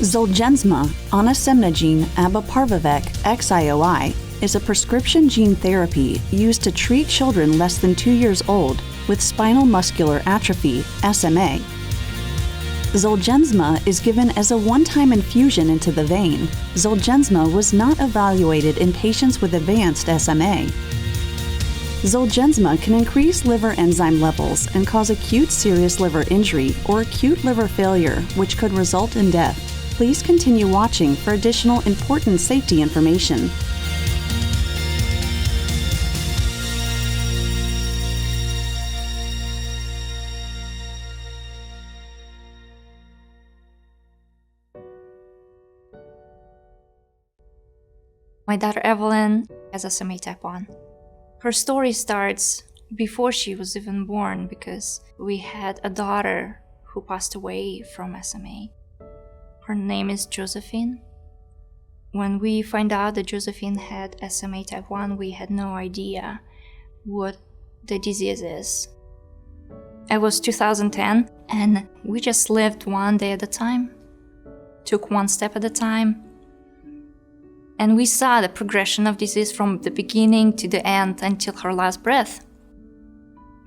ZOLGENSMA, onasemnogene abeparvovec-xioi, is a prescription gene therapy used to treat children less than 2 years old with spinal muscular atrophy, SMA. ZOLGENSMA is given as a one-time infusion into the vein. ZOLGENSMA was not evaluated in patients with advanced SMA. ZOLGENSMA can increase liver enzyme levels and cause acute serious liver injury or acute liver failure, which could result in death. Please continue watching for additional important safety information. My daughter Evelyn has SMA type 1. Her story starts before she was even born because we had a daughter who passed away from SMA. Her name is Josephine. When we find out that Josephine had SMA type 1, we had no idea what the disease is. It was 2010, and we just lived one day at a time, took one step at a time, and we saw the progression of disease from the beginning to the end until her last breath.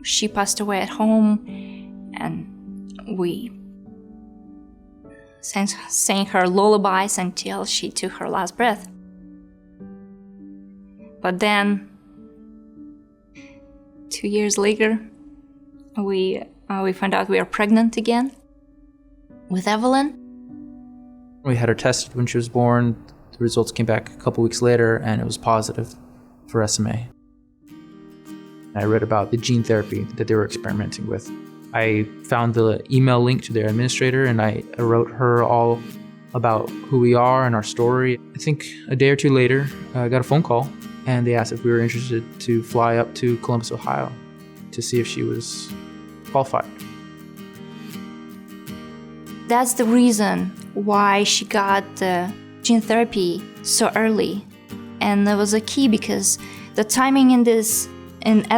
She passed away at home, and we sang her lullabies until she took her last breath. But then, 2 years later, we found out we are pregnant again with Evelyn. We had her tested when she was born. The results came back a couple weeks later, and it was positive for SMA. I read about the gene therapy that they were experimenting with. I found the email link to their administrator, and I wrote her all about who we are and our story. I think a day or two later, I got a phone call, and they asked if we were interested to fly up to Columbus, Ohio, to see if she was qualified. That's the reason why she got the gene therapy so early. And that was a key because the timing in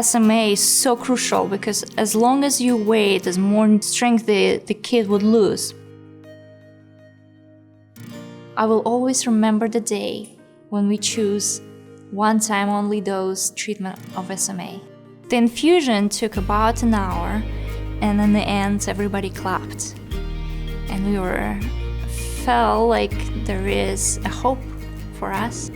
SMA is so crucial, because as long as you wait, as more strength the kid would lose. I will always remember the day when we choose one-time only dose treatment of SMA. The infusion took about an hour, and in the end, everybody clapped. And we felt like there is a hope for us.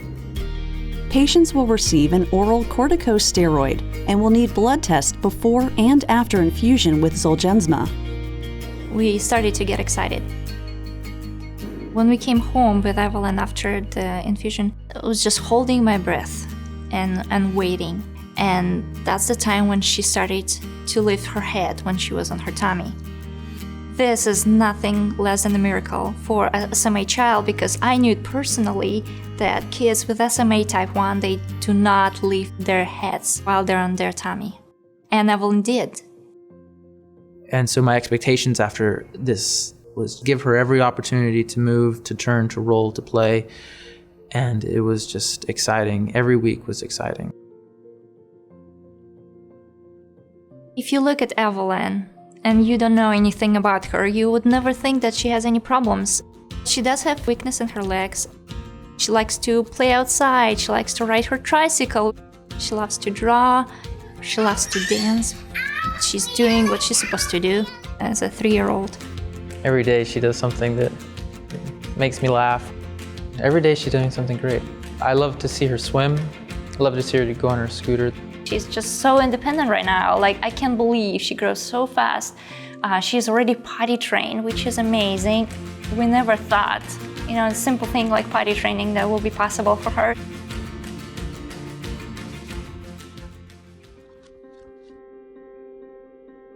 Patients will receive an oral corticosteroid and will need blood tests before and after infusion with ZOLGENSMA. We started to get excited. When we came home with Evelyn after the infusion, I was just holding my breath and waiting. And that's the time when she started to lift her head when she was on her tummy. This is nothing less than a miracle for a SMA child, because I knew personally that kids with SMA type 1, they do not lift their heads while they're on their tummy. And Evelyn did. And so my expectations after this was give her every opportunity to move, to turn, to roll, to play. And it was just exciting. Every week was exciting. If you look at Evelyn and you don't know anything about her, you would never think that she has any problems. She does have weakness in her legs. She likes to play outside. She likes to ride her tricycle. She loves to draw. She loves to dance. She's doing what she's supposed to do as a 3-year-old. Every day she does something that makes me laugh. Every day she's doing something great. I love to see her swim. I love to see her go on her scooter. She's just so independent right now. Like, I can't believe she grows so fast. She's already potty trained, which is amazing. We never thought, a simple thing like potty training that will be possible for her.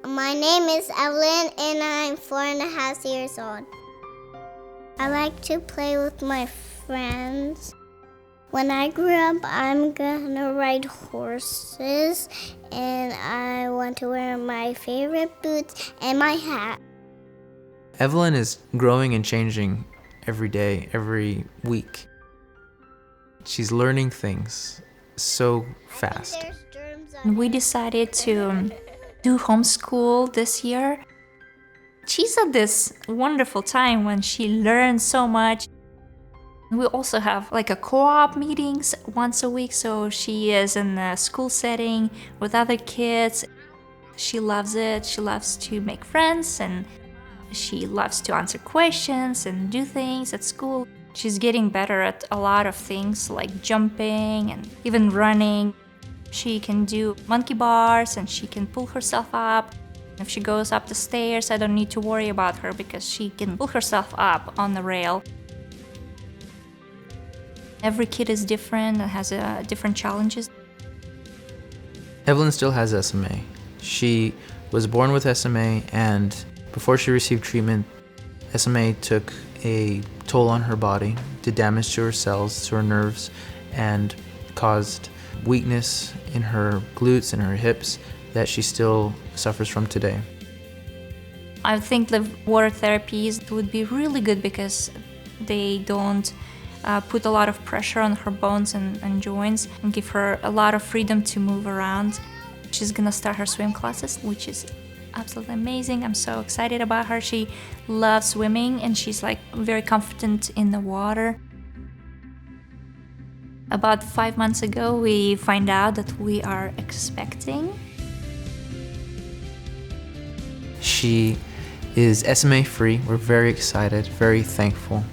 My name is Evelyn, and I'm 4.5 years old. I like to play with my friends. When I grow up, I'm gonna ride horses, and I want to wear my favorite boots and my hat. Evelyn is growing and changing every day, every week. She's learning things so fast. We decided to do homeschool this year. She's at this wonderful time when she learns so much. We also have like a co-op meetings once a week, so she is in a school setting with other kids. She loves it. She loves to make friends and she loves to answer questions and do things at school. She's getting better at a lot of things like jumping and even running. She can do monkey bars and she can pull herself up. If she goes up the stairs, I don't need to worry about her because she can pull herself up on the rail. Every kid is different and has different challenges. Evelyn still has SMA. She was born with SMA, and before she received treatment, SMA took a toll on her body, did damage to her cells, to her nerves, and caused weakness in her glutes and her hips that she still suffers from today. I think the water therapies would be really good because they don't put a lot of pressure on her bones and joints and give her a lot of freedom to move around. She's gonna start her swim classes, which is absolutely amazing. I'm so excited about her. She loves swimming and she's like very confident in the water. About 5 months ago, we find out that we are expecting. She is SMA free. We're very excited, very thankful.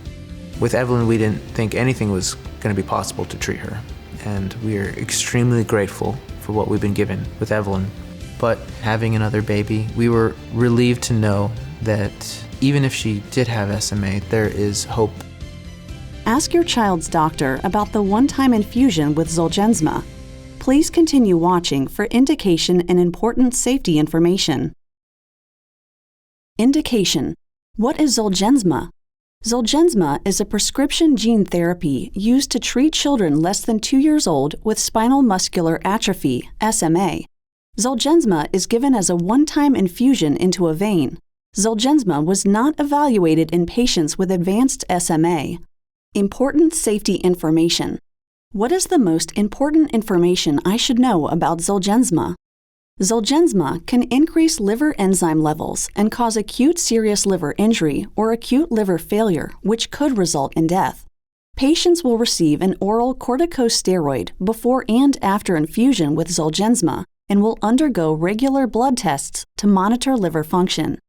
With Evelyn, we didn't think anything was going to be possible to treat her, and we are extremely grateful for what we've been given with Evelyn. But having another baby, we were relieved to know that even if she did have SMA, there is hope. Ask your child's doctor about the one-time infusion with ZOLGENSMA. Please continue watching for indication and important safety information. Indication. What is ZOLGENSMA? ZOLGENSMA is a prescription gene therapy used to treat children less than 2 years old with spinal muscular atrophy, SMA. ZOLGENSMA is given as a one-time infusion into a vein. ZOLGENSMA was not evaluated in patients with advanced SMA. Important safety information. What is the most important information I should know about ZOLGENSMA? ZOLGENSMA can increase liver enzyme levels and cause acute serious liver injury or acute liver failure, which could result in death. Patients will receive an oral corticosteroid before and after infusion with ZOLGENSMA and will undergo regular blood tests to monitor liver function.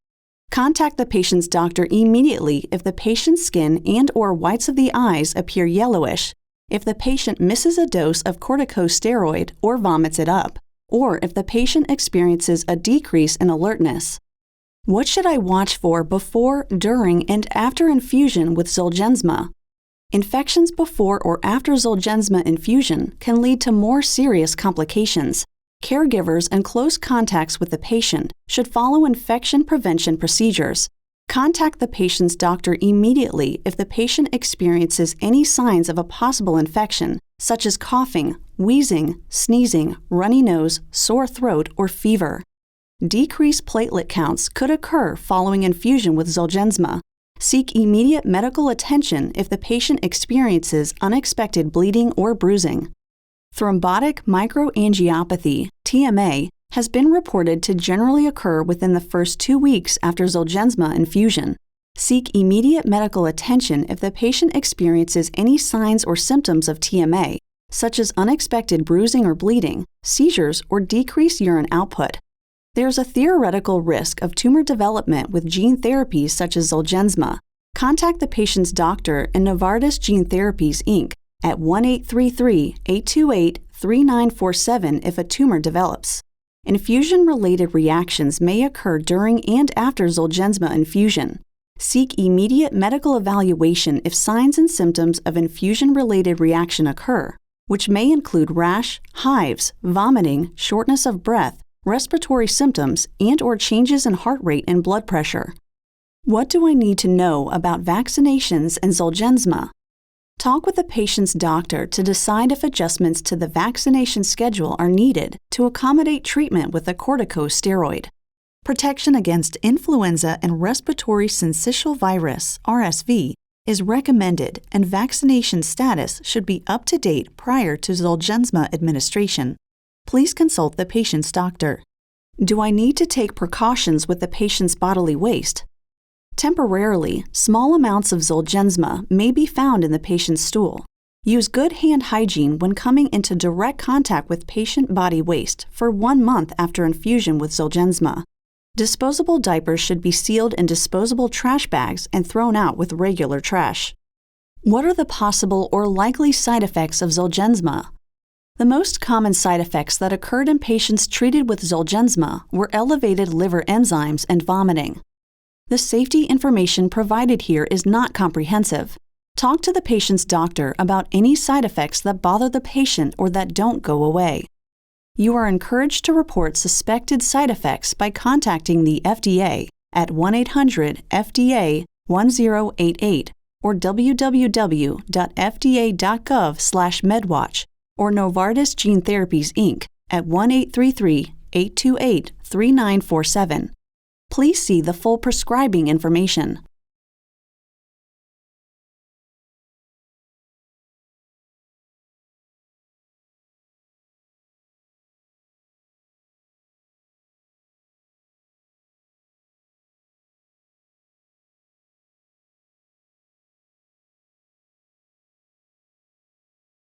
Contact the patient's doctor immediately if the patient's skin and/or whites of the eyes appear yellowish, if the patient misses a dose of corticosteroid or vomits it up, or if the patient experiences a decrease in alertness. What should I watch for before, during, and after infusion with ZOLGENSMA? Infections before or after ZOLGENSMA infusion can lead to more serious complications. Caregivers and close contacts with the patient should follow infection prevention procedures. Contact the patient's doctor immediately if the patient experiences any signs of a possible infection, such as coughing, wheezing, sneezing, runny nose, sore throat, or fever. Decreased platelet counts could occur following infusion with ZOLGENSMA. Seek immediate medical attention if the patient experiences unexpected bleeding or bruising. Thrombotic microangiopathy, TMA, has been reported to generally occur within the first 2 weeks after ZOLGENSMA infusion. Seek immediate medical attention if the patient experiences any signs or symptoms of TMA, such as unexpected bruising or bleeding, seizures, or decreased urine output. There is a theoretical risk of tumor development with gene therapies such as ZOLGENSMA. Contact the patient's doctor and Novartis Gene Therapies, Inc. at 1-833-828-3947 if a tumor develops. Infusion-related reactions may occur during and after ZOLGENSMA infusion. Seek immediate medical evaluation if signs and symptoms of infusion-related reaction occur, which may include rash, hives, vomiting, shortness of breath, respiratory symptoms, and/or changes in heart rate and blood pressure. What do I need to know about vaccinations and ZOLGENSMA? Talk with the patient's doctor to decide if adjustments to the vaccination schedule are needed to accommodate treatment with a corticosteroid. Protection against influenza and respiratory syncytial virus, RSV, is recommended and vaccination status should be up to date prior to ZOLGENSMA administration. Please consult the patient's doctor. Do I need to take precautions with the patient's bodily waste? Temporarily, small amounts of Zolgensma may be found in the patient's stool. Use good hand hygiene when coming into direct contact with patient body waste for 1 month after infusion with Zolgensma. Disposable diapers should be sealed in disposable trash bags and thrown out with regular trash. What are the possible or likely side effects of Zolgensma? The most common side effects that occurred in patients treated with Zolgensma were elevated liver enzymes and vomiting. The safety information provided here is not comprehensive. Talk to the patient's doctor about any side effects that bother the patient or that don't go away. You are encouraged to report suspected side effects by contacting the FDA at 1-800-FDA-1088 or www.fda.gov/medwatch or Novartis Gene Therapies, Inc. at 1-833-828-3947. Please see the full prescribing information.